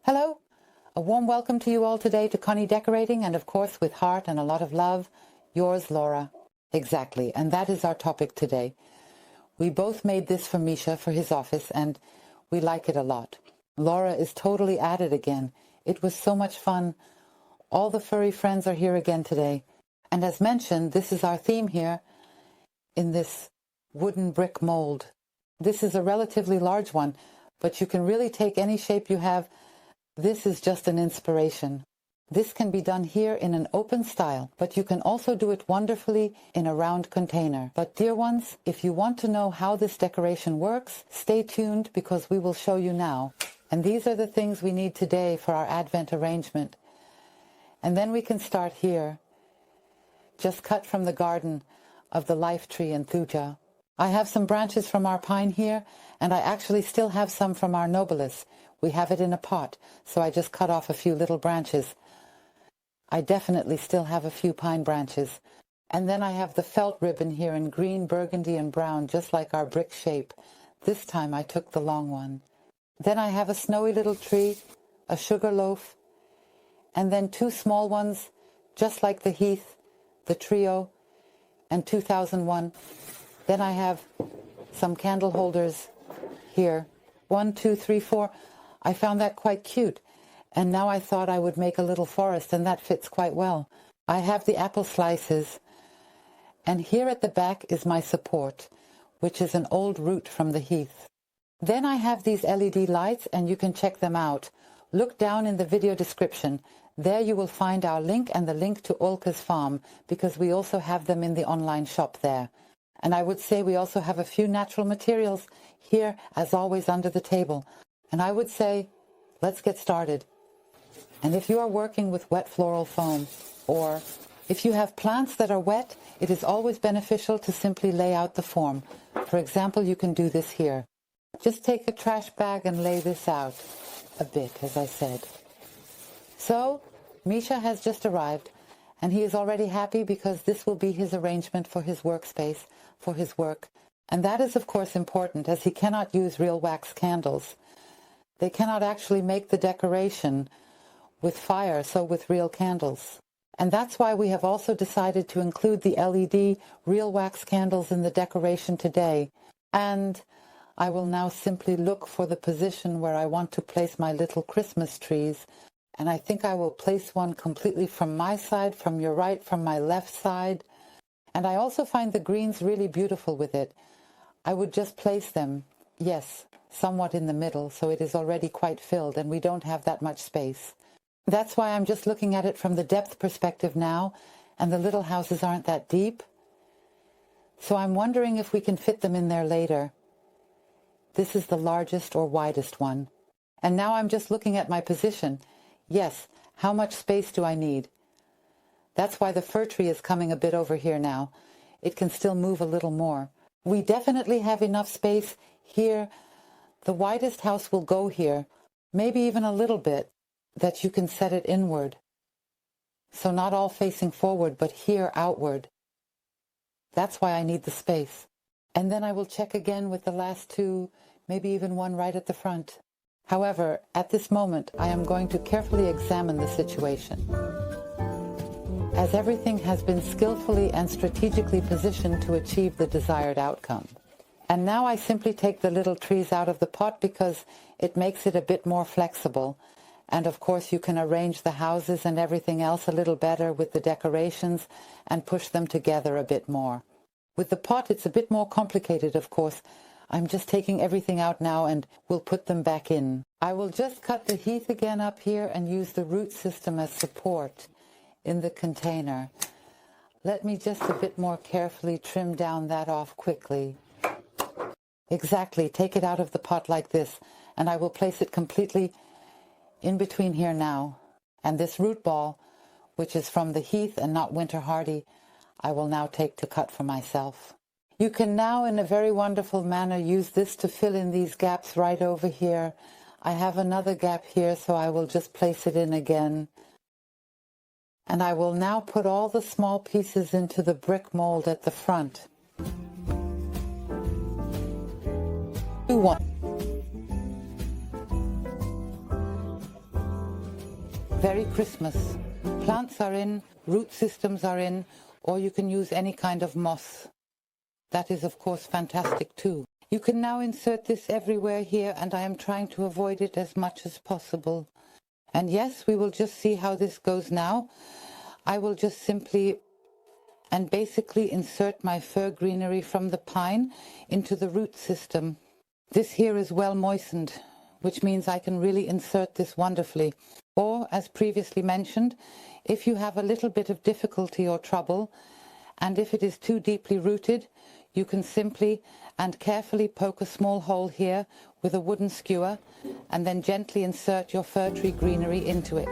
Hello, a warm welcome to you all today to Conny Decorating, and of course with heart and a lot of love, yours, Laura. Exactly, and that is our topic today. We both made this for Micha for his office, and we like it a lot. Laura is totally at it again. It was so much fun. All the furry friends are here again today. And as mentioned, this is our theme here in this wooden brick mold. This is a relatively large one, but you can really take any shape you have. This is just an inspiration. This can be done here in an open style, but you can also do it wonderfully in a round container. But dear ones, if you want to know how this decoration works, stay tuned because we will show you now. And these are the things we need today for our Advent arrangement. And then we can start here, just cut from the garden of the life tree in Thuja. I have some branches from our pine here, and I actually still have some from our nobilis. We have it in a pot, so I just cut off a few little branches. I definitely still have a few pine branches. And then I have the felt ribbon here in green, burgundy, and brown, just like our brick shape. This time I took the long one. Then I have a snowy little tree, a sugar loaf, and then two small ones, just like the heath, the trio, and 2001. Then I have some candle holders here. 1, 2, 3, 4. I found that quite cute. And now I thought I would make a little forest, and that fits quite well. I have the apple slices. And here at the back is my support, which is an old root from the heath. Then I have these LED lights, and you can check them out. Look down in the video description. There you will find our link and the link to Olka's farm, because we also have them in the online shop there. And I would say we also have a few natural materials here, as always, under the table. And I would say, let's get started. And if you are working with wet floral foam, or if you have plants that are wet, it is always beneficial to simply lay out the form. For example, you can do this here. Just take a trash bag and lay this out a bit, as I said. So, Micha has just arrived, and he is already happy because this will be his arrangement for his workspace, for his work. And that is, of course, important, as he cannot use real wax candles. They cannot actually make the decoration with fire, so with real candles. And that's why we have also decided to include the LED real wax candles in the decoration today. And I will now simply look for the position where I want to place my little Christmas trees. And I think I will place one completely from my side, from your right, from my left side. And I also find the greens really beautiful with it. I would just place them, yes, somewhat in the middle, so it is already quite filled and we don't have that much space. That's why I'm just looking at it from the depth perspective now, and the little houses aren't that deep. So I'm wondering if we can fit them in there later. This is the largest or widest one. And now I'm just looking at my position. Yes, how much space do I need? That's why the fir tree is coming a bit over here now. It can still move a little more. We definitely have enough space here. The widest house will go here, maybe even a little bit, that you can set it inward. So not all facing forward, but here outward. That's why I need the space. And then I will check again with the last two, maybe even one right at the front. However, at this moment, I am going to carefully examine the situation, as everything has been skillfully and strategically positioned to achieve the desired outcome. And now I simply take the little trees out of the pot because it makes it a bit more flexible. And of course you can arrange the houses and everything else a little better with the decorations and push them together a bit more. With the pot it's a bit more complicated, of course. I'm just taking everything out now and we'll put them back in. I will just cut the heath again up here and use the root system as support in the container. Let me just a bit more carefully trim down that off quickly. Exactly, take it out of the pot like this, and I will place it completely in between here now. And this root ball, which is from the heath and not winter hardy, I will now take to cut for myself. You can now, in a very wonderful manner, use this to fill in these gaps right over here. I have another gap here, so I will just place it in again. And I will now put all the small pieces into the brick mold at the front. Do one. Very Christmas. Plants are in, root systems are in, or you can use any kind of moss. That is, of course, fantastic too. You can now insert this everywhere here, and I am trying to avoid it as much as possible. And yes, we will just see how this goes now. I will just simply and basically insert my fir greenery from the pine into the root system. This here is well moistened, which means I can really insert this wonderfully. Or, as previously mentioned, if you have a little bit of difficulty or trouble, and if it is too deeply rooted, you can simply and carefully poke a small hole here with a wooden skewer and then gently insert your fir tree greenery into it.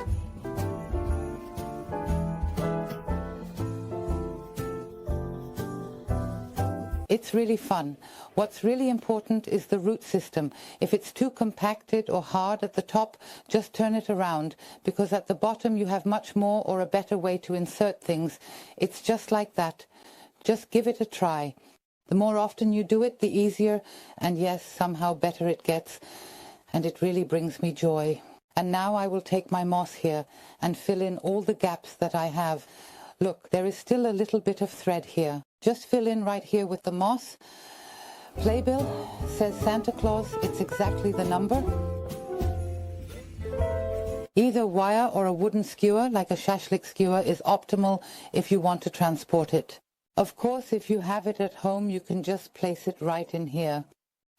It's really fun. What's really important is the root system. If it's too compacted or hard at the top, just turn it around, because at the bottom you have much more or a better way to insert things. It's just like that. Just give it a try. The more often you do it, the easier, and yes, somehow better it gets, and it really brings me joy. And now I will take my moss here and fill in all the gaps that I have. Look, there is still a little bit of thread here. Just fill in right here with the moss. Playbill says Santa Claus, it's exactly the number. Either wire or a wooden skewer, like a shashlik skewer, is optimal if you want to transport it. Of course, if you have it at home, you can just place it right in here.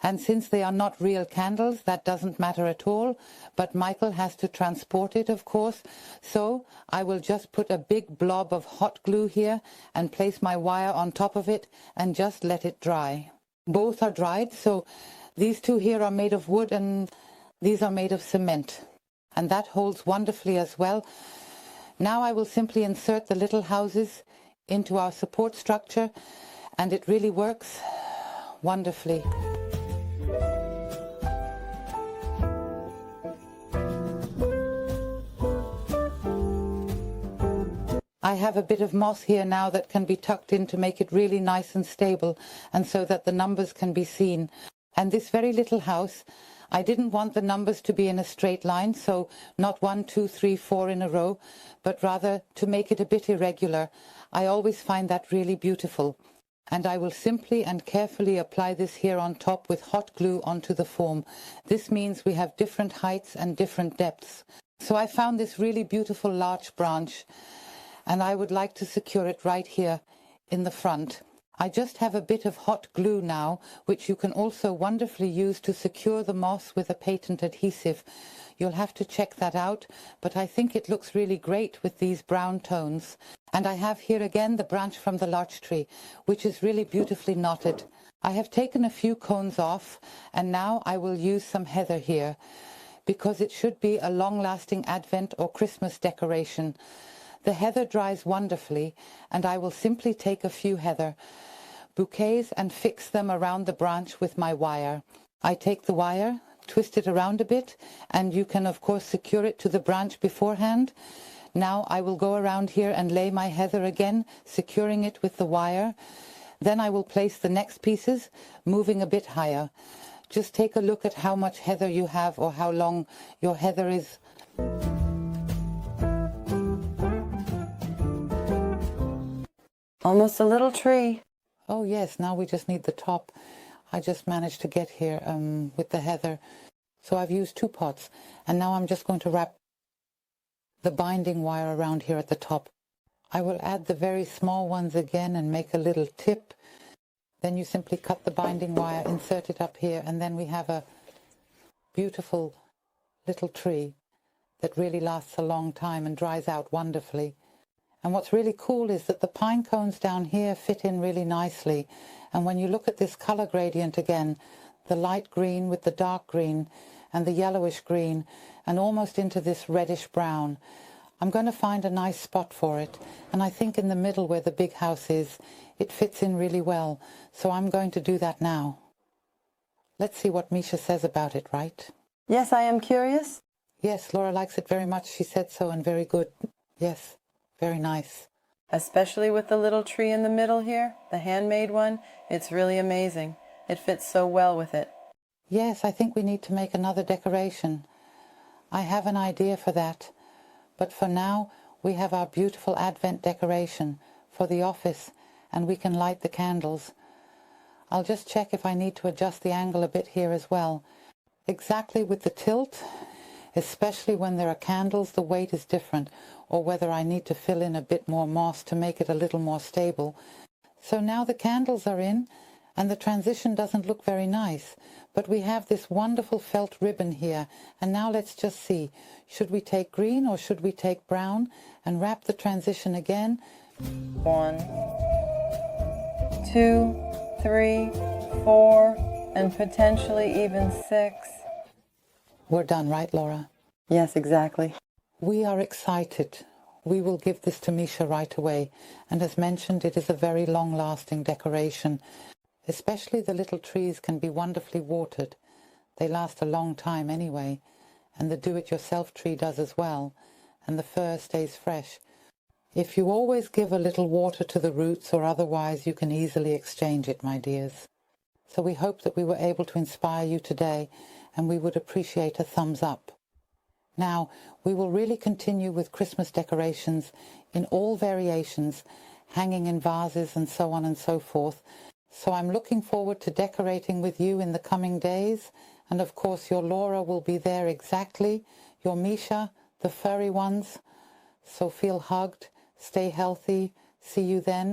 And since they are not real candles, that doesn't matter at all. But Michael has to transport it, of course. So I will just put a big blob of hot glue here and place my wire on top of it and just let it dry. Both are dried, so these two here are made of wood and these are made of cement. And that holds wonderfully as well. Now I will simply insert the little houses into our support structure, and it really works wonderfully. I have a bit of moss here now that can be tucked in to make it really nice and stable, and so that the numbers can be seen. And this very little house, I didn't want the numbers to be in a straight line, so not 1, 2, 3, 4 in a row, but rather to make it a bit irregular. I always find that really beautiful. And I will simply and carefully apply this here on top with hot glue onto the form. This means we have different heights and different depths. So I found this really beautiful larch branch, and I would like to secure it right here in the front. I just have a bit of hot glue now, which you can also wonderfully use to secure the moss with a patent adhesive. You'll have to check that out, but I think it looks really great with these brown tones. And I have here again the branch from the larch tree, which is really beautifully knotted. I have taken a few cones off, and now I will use some heather here, because it should be a long-lasting Advent or Christmas decoration. The heather dries wonderfully, and I will simply take a few heather bouquets and fix them around the branch with my wire. I take the wire, twist it around a bit, and you can of course secure it to the branch beforehand. Now I will go around here and lay my heather again, securing it with the wire. Then I will place the next pieces, moving a bit higher. Just take a look at how much heather you have or how long your heather is. Almost a little tree. Oh yes, now we just need the top. I just managed to get here with the heather. So I've used 2 pots, and now I'm just going to wrap the binding wire around here at the top. I will add the very small ones again and make a little tip. Then you simply cut the binding wire, insert it up here, and then we have a beautiful little tree that really lasts a long time and dries out wonderfully. And what's really cool is that the pine cones down here fit in really nicely. And when you look at this color gradient again, the light green with the dark green and the yellowish green and almost into this reddish brown, I'm going to find a nice spot for it. And I think in the middle where the big house is, it fits in really well. So I'm going to do that now. Let's see what Micha says about it, right? Yes, I am curious. Yes, Laura likes it very much. She said so, and very good. Yes. Very nice. Especially with the little tree in the middle here, the handmade one. It's really amazing. It fits so well with it. Yes, I think we need to make another decoration. I have an idea for that, But for now, we have our beautiful Advent decoration for the office, and we can light the candles. I'll just check if I need to adjust the angle a bit here as well. Exactly with the tilt, especially when there are candles, the weight is different, or whether I need to fill in a bit more moss to make it a little more stable. So now the candles are in, and the transition doesn't look very nice, but we have this wonderful felt ribbon here, and now let's just see, should we take green or should we take brown, and wrap the transition again? 1, 2, 3, 4, and potentially even 6. We're done, right, Laura? Yes, exactly. We are excited. We will give this to Micha right away, and as mentioned, it is a very long-lasting decoration. Especially the little trees can be wonderfully watered. They last a long time anyway, and the do-it-yourself tree does as well, and the fir stays fresh. If you always give a little water to the roots or otherwise, you can easily exchange it, my dears. So we hope that we were able to inspire you today, and we would appreciate a thumbs up. Now, we will really continue with Christmas decorations in all variations, hanging in vases and so on and so forth. So I'm looking forward to decorating with you in the coming days. And of course your Laura will be there exactly, your Micha, the furry ones. So feel hugged, stay healthy, see you then.